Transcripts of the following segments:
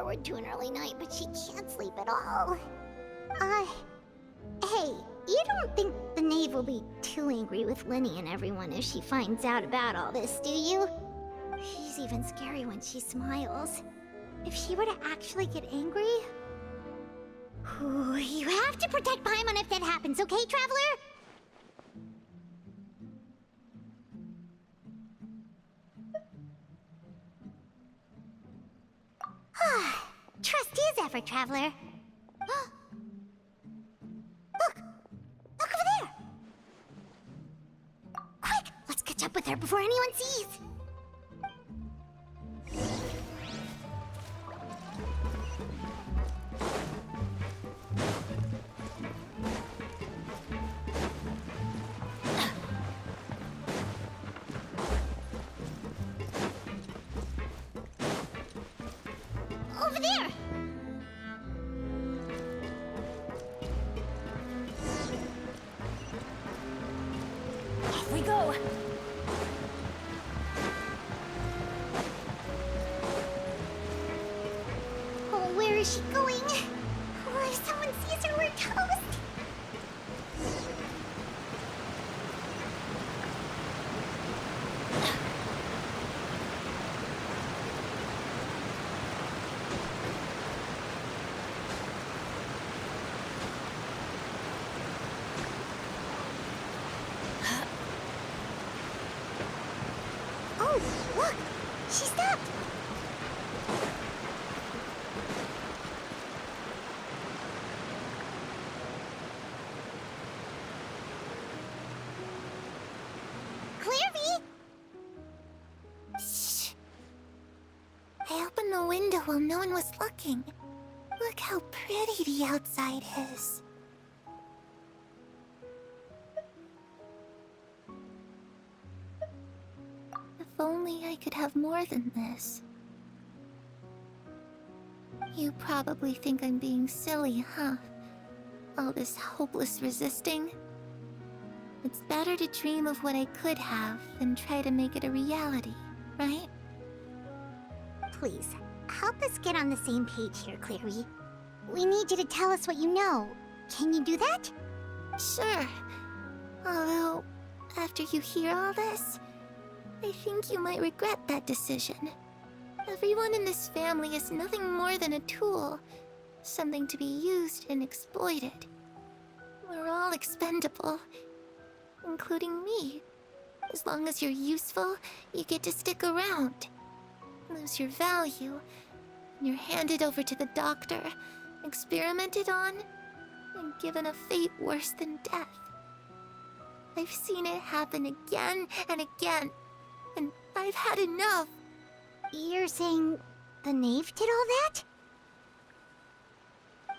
forward to an early night, but she can't sleep at all. Hey, you don't think the knave will be too angry with Lenny and everyone if she finds out about all this, do you? She's even scary when she smiles. If she were to actually get angry... Ooh, you have to protect Paimon if that happens, okay, Traveler? Trust is ever, Traveler. Look! Look over there! Quick! Let's catch up with her before anyone sees! Over there! Off we go! Oh, where is she going? Oh, if someone sees her, we're toast! Oh, look! She stopped! Clairvy! Shh! I opened the window while no one was looking. Look how pretty the outside is. If only I could have more than this. You probably think I'm being silly, huh? All this hopeless resisting. It's better to dream of what I could have than try to make it a reality, right? Please, help us get on the same page here, Clary. We need you to tell us what you know. Can you do that? Sure. Although, after you hear all this, I think you might regret that decision. Everyone in this family is nothing more than a tool. Something to be used and exploited. We're all expendable. Including me. As long as you're useful, you get to stick around. Lose your value, and you're handed over to the doctor, experimented on, and given a fate worse than death. I've seen it happen again and again, and I've had enough. You're saying the knave did all that?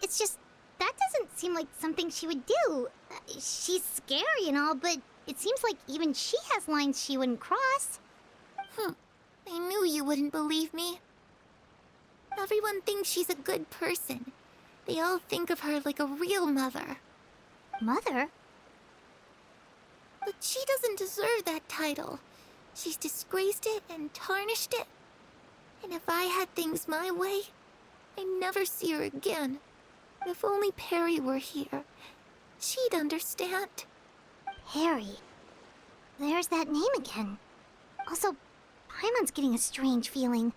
It's just, that doesn't seem like something she would do. She's scary and all, but it seems like even she has lines she wouldn't cross. I knew you wouldn't believe me. Everyone thinks she's a good person. They all think of her like a real mother. Mother? But she doesn't deserve that title. She's disgraced it and tarnished it. And if I had things my way, I'd never see her again. If only Perry were here, she'd understand. Perry? There's that name again. Also, Paimon's getting a strange feeling.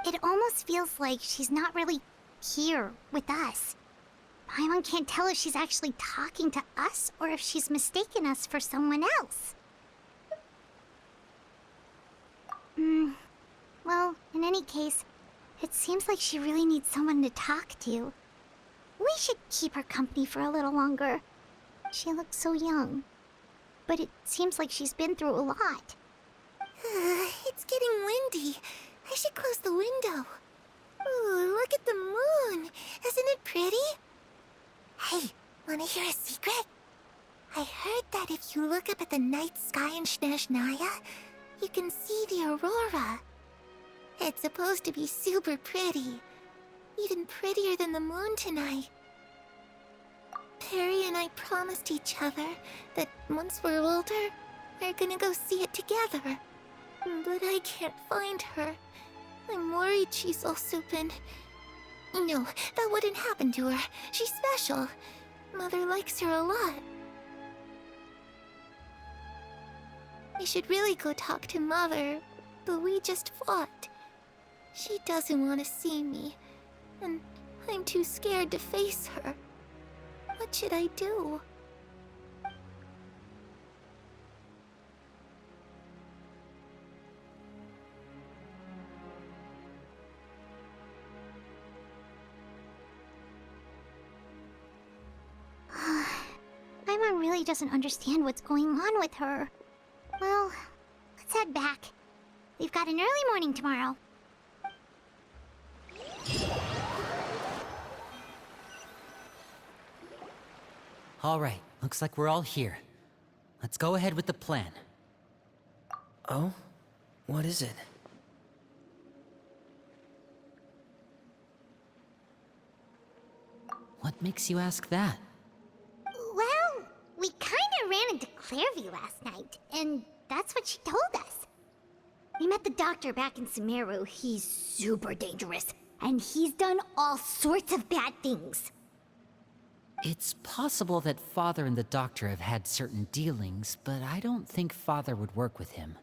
It almost feels like she's not really here with us. Paimon can't tell if she's actually talking to us or if she's mistaken us for someone else. Well, in any case, it seems like she really needs someone to talk to. We should keep her company for a little longer. She looks so young. But it seems like she's been through a lot. It's getting windy. I should close the window. Ooh, look at the moon. Isn't it pretty? Hey, wanna hear a secret? I heard that if you look up at the night sky in Snezhnaya, you can see the aurora. It's supposed to be super pretty. Even prettier than the moon tonight. Perry and I promised each other that once we're older, we're gonna go see it together. But I can't find her. I'm worried she's also been No, that wouldn't happen to her. She's special. Mother likes her a lot. I should really go talk to Mother, but we just fought. She doesn't want to see me, and I'm too scared to face her. What should I do? Paimon really doesn't understand what's going on with her. Well, let's head back. We've got an early morning tomorrow. All right, looks like we're all here. Let's go ahead with the plan. Oh? What is it? What makes you ask that? Well, we kinda ran into Clairview last night, and that's what she told us. We met the doctor back in Sumeru. He's super dangerous, and he's done all sorts of bad things. It's possible that Father and the Doctor have had certain dealings, but I don't think Father would work with him.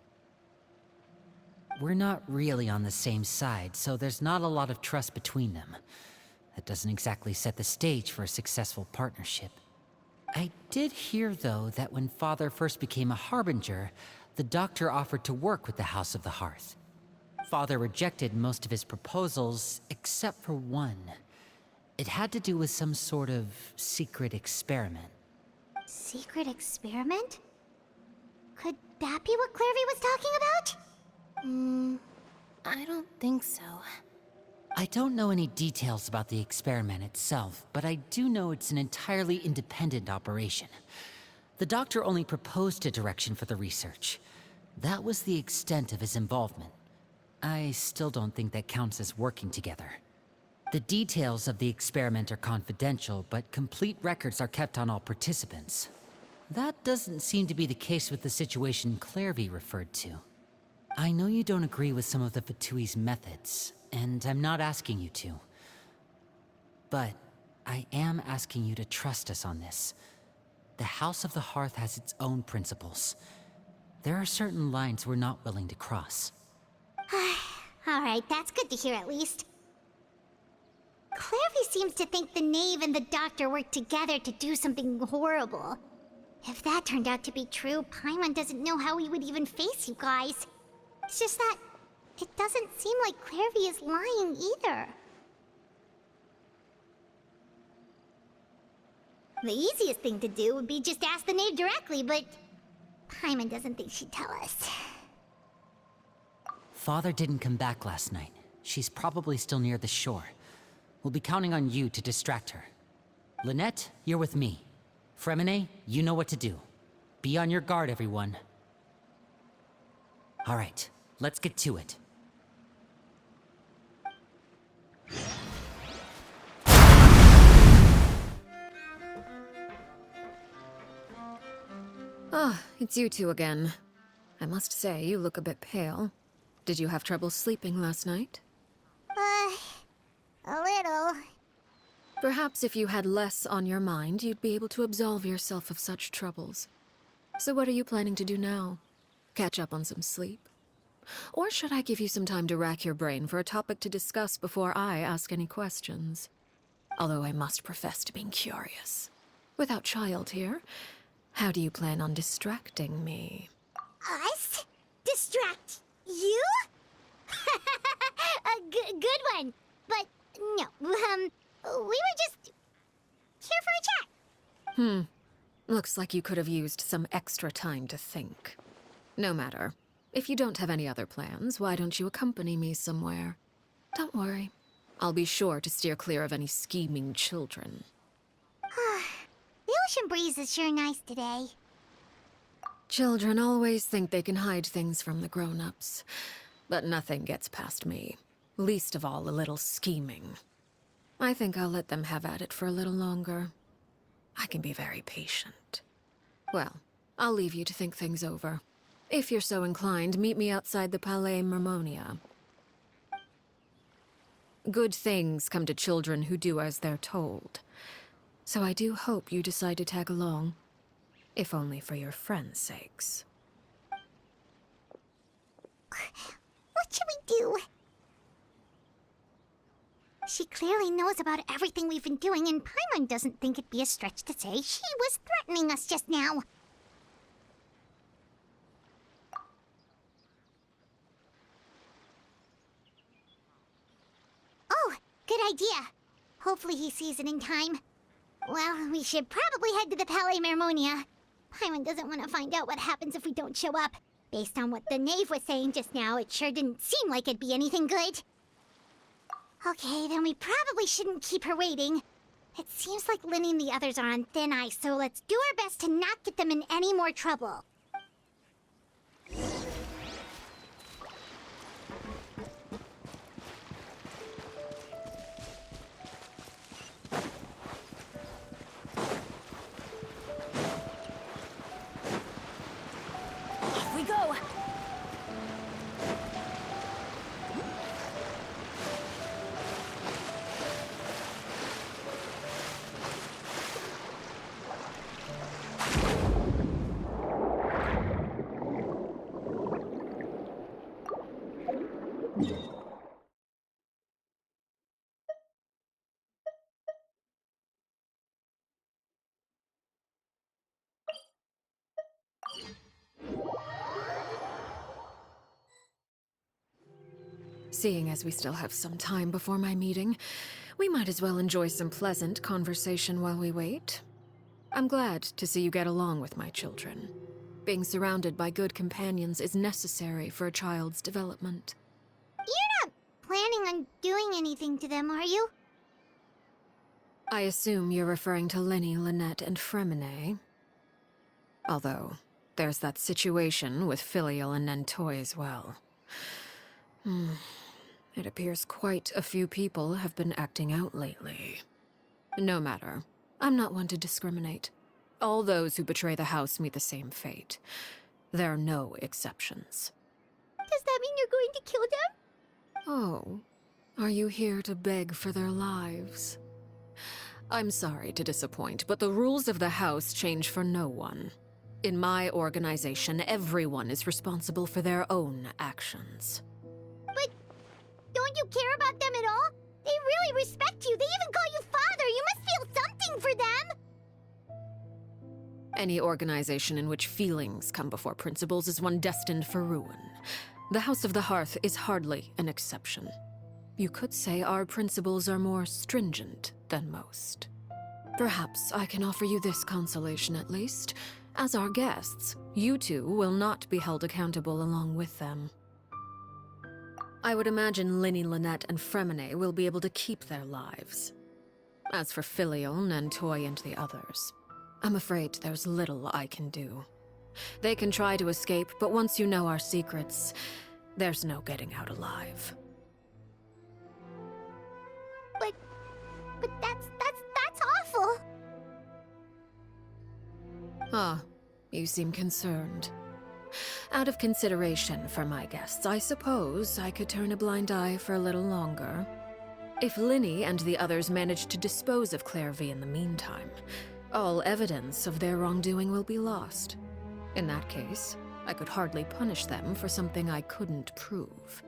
We're not really on the same side, so there's not a lot of trust between them. That doesn't exactly set the stage for a successful partnership. I did hear, though, that when Father first became a Harbinger, the Doctor offered to work with the House of the Hearth. Father rejected most of his proposals, except for one. It had to do with some sort of secret experiment. Secret experiment? Could that be what Clairview was talking about? I don't think so. I don't know any details about the experiment itself, but I do know it's an entirely independent operation. The Doctor only proposed a direction for the research. That was the extent of his involvement. I still don't think that counts as working together. The details of the experiment are confidential, but complete records are kept on all participants. That doesn't seem to be the case with the situation Clairview referred to. I know you don't agree with some of the Fatui's methods, and I'm not asking you to. But I am asking you to trust us on this. The House of the Hearth has its own principles. There are certain lines we're not willing to cross. Alright, that's good to hear at least. Clairview seems to think the Knave and the Doctor worked together to do something horrible. If that turned out to be true, Paimon doesn't know how he would even face you guys. It's just that it doesn't seem like Clairview is lying either. The easiest thing to do would be just ask the Knave directly, but Paimon doesn't think she'd tell us. Father didn't come back last night. She's probably still near the shore. We'll be counting on you to distract her. Lynette, you're with me. Fremine, you know what to do. Be on your guard, everyone. All right, let's get to it. Ah, it's you two again. I must say, you look a bit pale. Did you have trouble sleeping last night? A little. Perhaps if you had less on your mind, you'd be able to absolve yourself of such troubles. So what are you planning to do now? Catch up on some sleep? Or should I give you some time to rack your brain for a topic to discuss before I ask any questions? Although I must profess to being curious. Without Child here, how do you plan on distracting me? Us? Distract you? A good one. But no, we were just here for a chat. Looks like you could have used some extra time to think. No matter. If you don't have any other plans, why don't you accompany me somewhere? Don't worry. I'll be sure to steer clear of any scheming children. The ocean breeze is sure nice today. Children always think they can hide things from the grown-ups. But nothing gets past me. Least of all a little scheming. I think I'll let them have at it for a little longer. I can be very patient. Well, I'll leave you to think things over. If you're so inclined, meet me outside the Palais Mermonia. Good things come to children who do as they're told. So I do hope you decide to tag along, if only for your friends' sakes. What should we do? She clearly knows about everything we've been doing, and Paimon doesn't think it'd be a stretch to say she was threatening us just now. Oh, good idea. Hopefully he sees it in time. Well, we should probably head to the Palais Mermonia. Paimon doesn't want to find out what happens if we don't show up. Based on what the knave was saying just now, it sure didn't seem like it'd be anything good. Okay, then we probably shouldn't keep her waiting. It seems like Linny and the others are on thin ice, so let's do our best to not get them in any more trouble. Off we go! Seeing as we still have some time before my meeting, we might as well enjoy some pleasant conversation while we wait. I'm glad to see you get along with my children. Being surrounded by good companions is necessary for a child's development. You're not planning on doing anything to them, are you? I assume you're referring to Linny, Lynette, and Fremine. Although, there's that situation with Filial and Nentoy as well. It appears quite a few people have been acting out lately. No matter. I'm not one to discriminate. All those who betray the house meet the same fate. There are no exceptions. Does that mean you're going to kill them? Oh, are you here to beg for their lives? I'm sorry to disappoint, but the rules of the house change for no one. In my organization, everyone is responsible for their own actions. But don't you care about them at all? They really respect you. They even call you father. You must feel something for them. Any organization in which feelings come before principles is one destined for ruin. The House of the Hearth is hardly an exception. You could say our principles are more stringent than most. Perhaps I can offer you this consolation at least. As our guests, you two will not be held accountable along with them. I would imagine Linny, Lynette, and Fremine will be able to keep their lives. As for Filial, Nentoy, and the others, I'm afraid there's little I can do. They can try to escape, but once you know our secrets, there's no getting out alive. But that's awful. Ah, you seem concerned. Out of consideration for my guests, I suppose I could turn a blind eye for a little longer. If Linny and the others manage to dispose of Clairvy in the meantime, all evidence of their wrongdoing will be lost. In that case, I could hardly punish them for something I couldn't prove.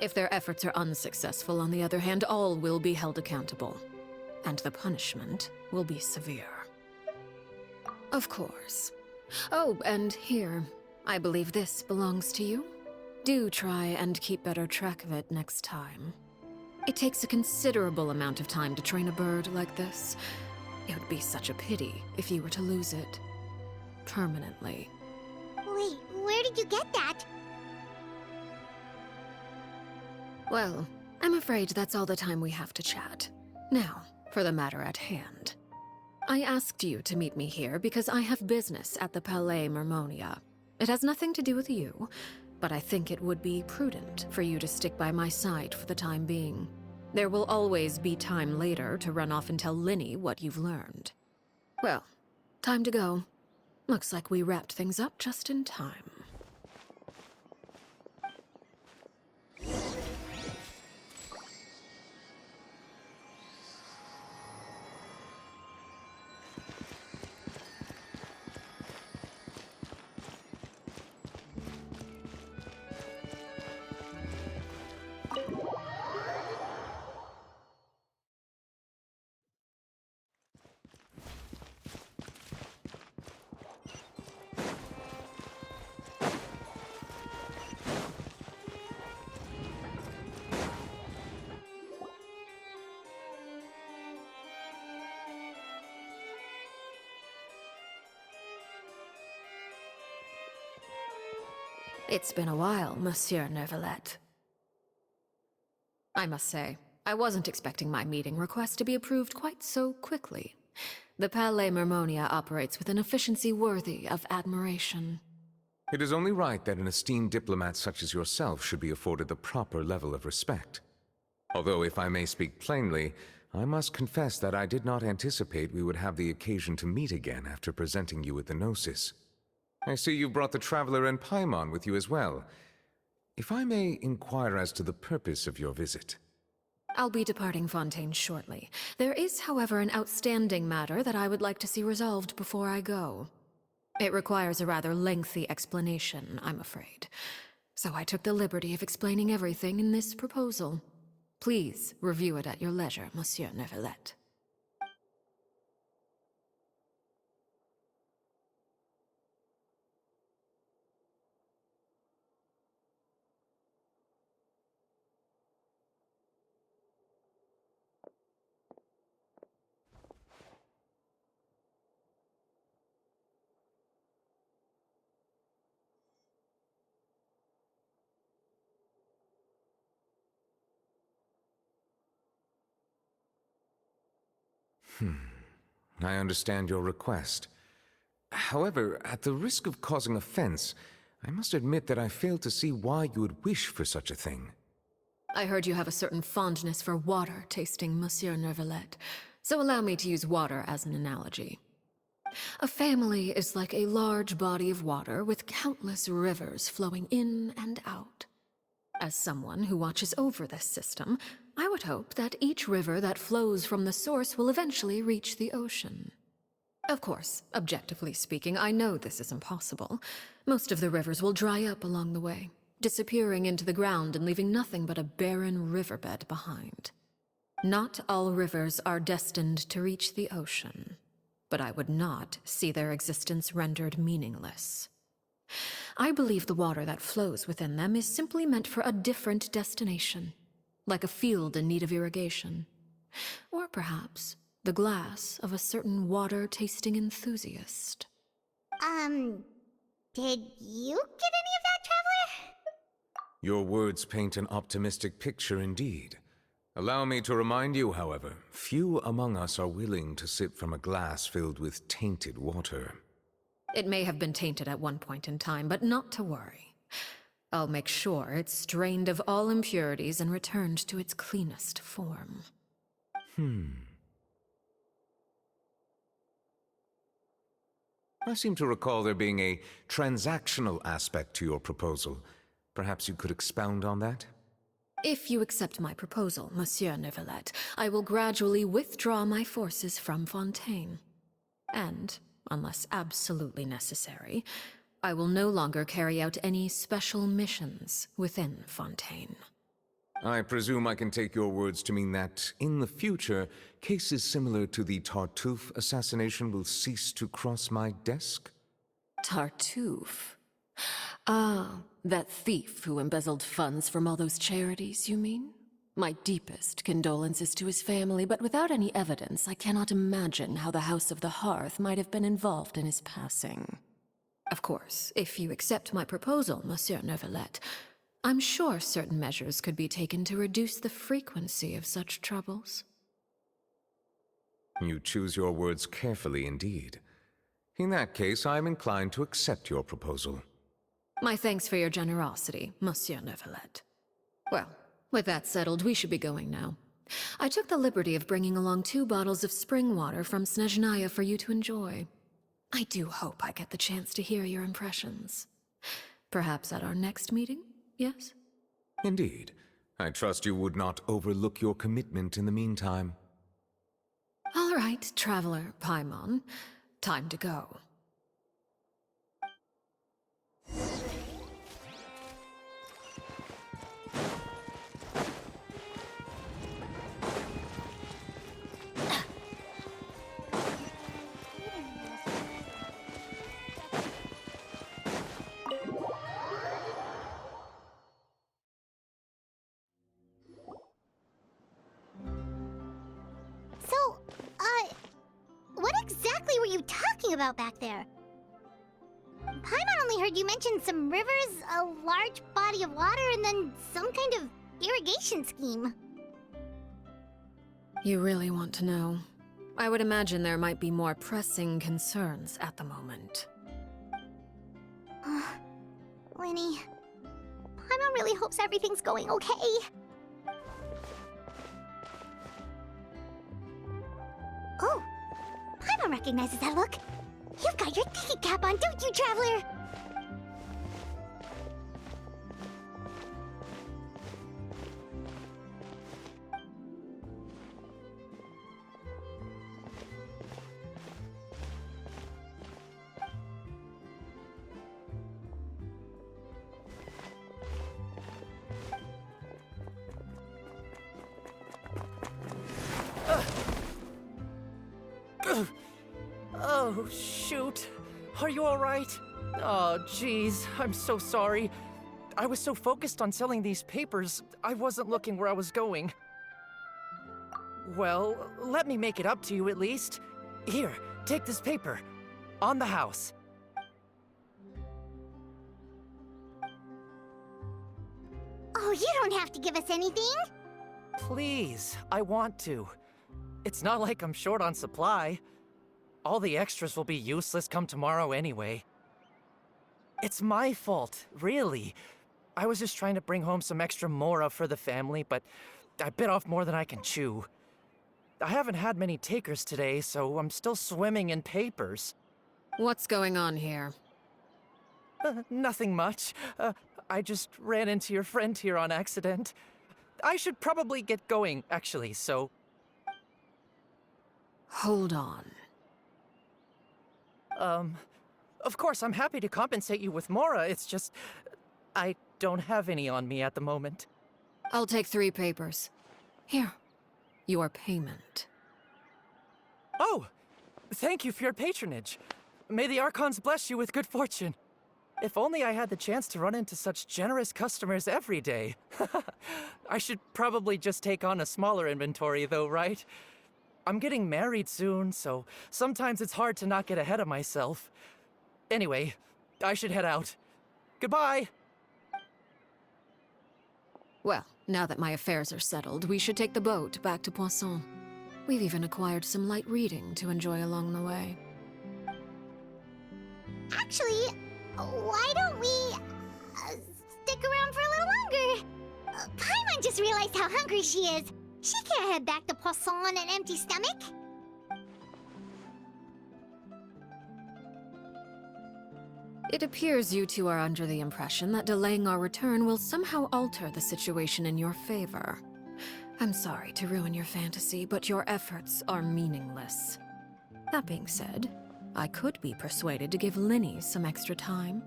If their efforts are unsuccessful, on the other hand, all will be held accountable. And the punishment will be severe. Of course. Oh, and here, I believe this belongs to you. Do try and keep better track of it next time. It takes a considerable amount of time to train a bird like this. It would be such a pity if you were to lose it. Permanently. Wait, where did you get that? Well, I'm afraid that's all the time we have to chat. Now, for the matter at hand. I asked you to meet me here because I have business at the Palais Mermonia. It has nothing to do with you, but I think it would be prudent for you to stick by my side for the time being. There will always be time later to run off and tell Linny what you've learned. Well, time to go. Looks like we wrapped things up just in time. It's been a while, Monsieur Neuvillette. I must say, I wasn't expecting my meeting request to be approved quite so quickly. The Palais Mermonia operates with an efficiency worthy of admiration. It is only right that an esteemed diplomat such as yourself should be afforded the proper level of respect. Although, if I may speak plainly, I must confess that I did not anticipate we would have the occasion to meet again after presenting you with the Gnosis. I see you brought the Traveler and Paimon with you as well. If I may inquire as to the purpose of your visit. I'll be departing Fontaine shortly. There is, however, an outstanding matter that I would like to see resolved before I go. It requires a rather lengthy explanation, I'm afraid. So I took the liberty of explaining everything in this proposal. Please review it at your leisure, Monsieur Neuvillette. I understand your request. However, at the risk of causing offense, I must admit that I fail to see why you would wish for such a thing. I heard you have a certain fondness for water tasting, Monsieur Neuvillette, so allow me to use water as an analogy. A family is like a large body of water with countless rivers flowing in and out. As someone who watches over this system, I would hope that each river that flows from the source will eventually reach the ocean. Of course, objectively speaking, I know this is impossible. Most of the rivers will dry up along the way, disappearing into the ground and leaving nothing but a barren riverbed behind. Not all rivers are destined to reach the ocean, but I would not see their existence rendered meaningless. I believe the water that flows within them is simply meant for a different destination, like a field in need of irrigation. Or perhaps the glass of a certain water-tasting enthusiast. Did you get any of that, Traveler? Your words paint an optimistic picture indeed. Allow me to remind you, however, few among us are willing to sip from a glass filled with tainted water. It may have been tainted at one point in time, but not to worry. I'll make sure it's strained of all impurities and returned to its cleanest form. I seem to recall there being a transactional aspect to your proposal. Perhaps you could expound on that? If you accept my proposal, Monsieur Neuvillette, I will gradually withdraw my forces from Fontaine. And, unless absolutely necessary, I will no longer carry out any special missions within Fontaine. I presume I can take your words to mean that, in the future, cases similar to the Tartuffe assassination will cease to cross my desk? Tartuffe? Ah, that thief who embezzled funds from all those charities, you mean? My deepest condolences to his family, but without any evidence, I cannot imagine how the House of the Hearth might have been involved in his passing. Of course, if you accept my proposal, Monsieur Neuvillette, I'm sure certain measures could be taken to reduce the frequency of such troubles. You choose your words carefully indeed. In that case, I am inclined to accept your proposal. My thanks for your generosity, Monsieur Neuvillette. Well, with that settled, we should be going now. I took the liberty of bringing along 2 bottles of spring water from Snezhnaya for you to enjoy. I do hope I get the chance to hear your impressions. Perhaps at our next meeting, yes? Indeed. I trust you would not overlook your commitment in the meantime. All right, Traveler Paimon. Time to go. So, what exactly were you talking about back there? Paimon only heard you mention some rivers, a large body of water, and then some kind of irrigation scheme. You really want to know? I would imagine there might be more pressing concerns at the moment. Winnie, Paimon really hopes everything's going okay. Oh, Paimon recognizes that look. You've got your ticket cap on, don't you, Traveler? Oh, shoot. Are you alright? Oh, jeez. I'm so sorry. I was so focused on selling these papers, I wasn't looking where I was going. Well, let me make it up to you at least. Here, take this paper. On the house. Oh, you don't have to give us anything. Please, I want to. It's not like I'm short on supply. All the extras will be useless come tomorrow anyway. It's my fault, really. I was just trying to bring home some extra mora for the family, but I bit off more than I can chew. I haven't had many takers today, so I'm still swimming in papers. What's going on here? Nothing much. I just ran into your friend here on accident. I should probably get going, actually, so... Hold on. Of course, I'm happy to compensate you with mora, it's just... I don't have any on me at the moment. I'll take 3 papers. Here. Your payment. Oh! Thank you for your patronage. May the Archons bless you with good fortune. If only I had the chance to run into such generous customers every day. I should probably just take on a smaller inventory though, right? I'm getting married soon, so sometimes it's hard to not get ahead of myself. Anyway, I should head out. Goodbye! Well, now that my affairs are settled, we should take the boat back to Poisson. We've even acquired some light reading to enjoy along the way. Actually, why don't we stick around for a little longer? Paimon just realized how hungry she is. She can't head back to Poisson on an empty stomach. It appears you two are under the impression that delaying our return will somehow alter the situation in your favor. I'm sorry to ruin your fantasy, but your efforts are meaningless. That being said, I could be persuaded to give Linny some extra time.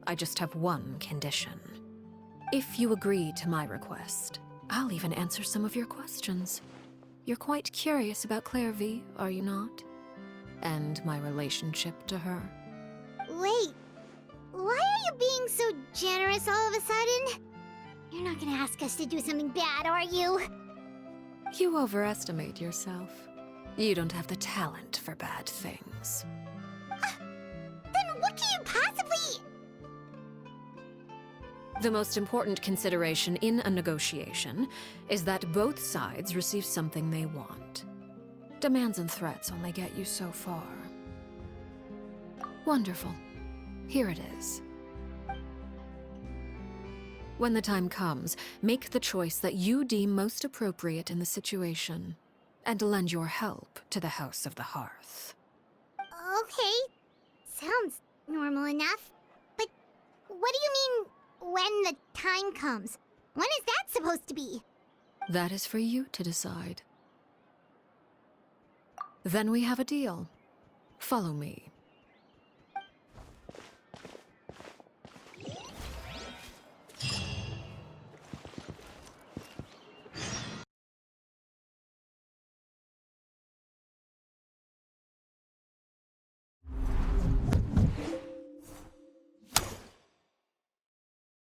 I just have one condition. If you agree to my request, I'll even answer some of your questions. You're quite curious about Clairvy, are you not? And my relationship to her. Wait, why are you being so generous all of a sudden? You're not gonna ask us to do something bad, are you? You overestimate yourself. You don't have the talent for bad things. Then what can you possibly... The most important consideration in a negotiation is that both sides receive something they want. Demands and threats only get you so far. Wonderful. Here it is. When the time comes, make the choice that you deem most appropriate in the situation, and lend your help to the House of the Hearth. Okay, sounds normal enough. But what do you mean, when the time comes? When is that supposed to be? That is for you to decide. Then we have a deal. Follow me.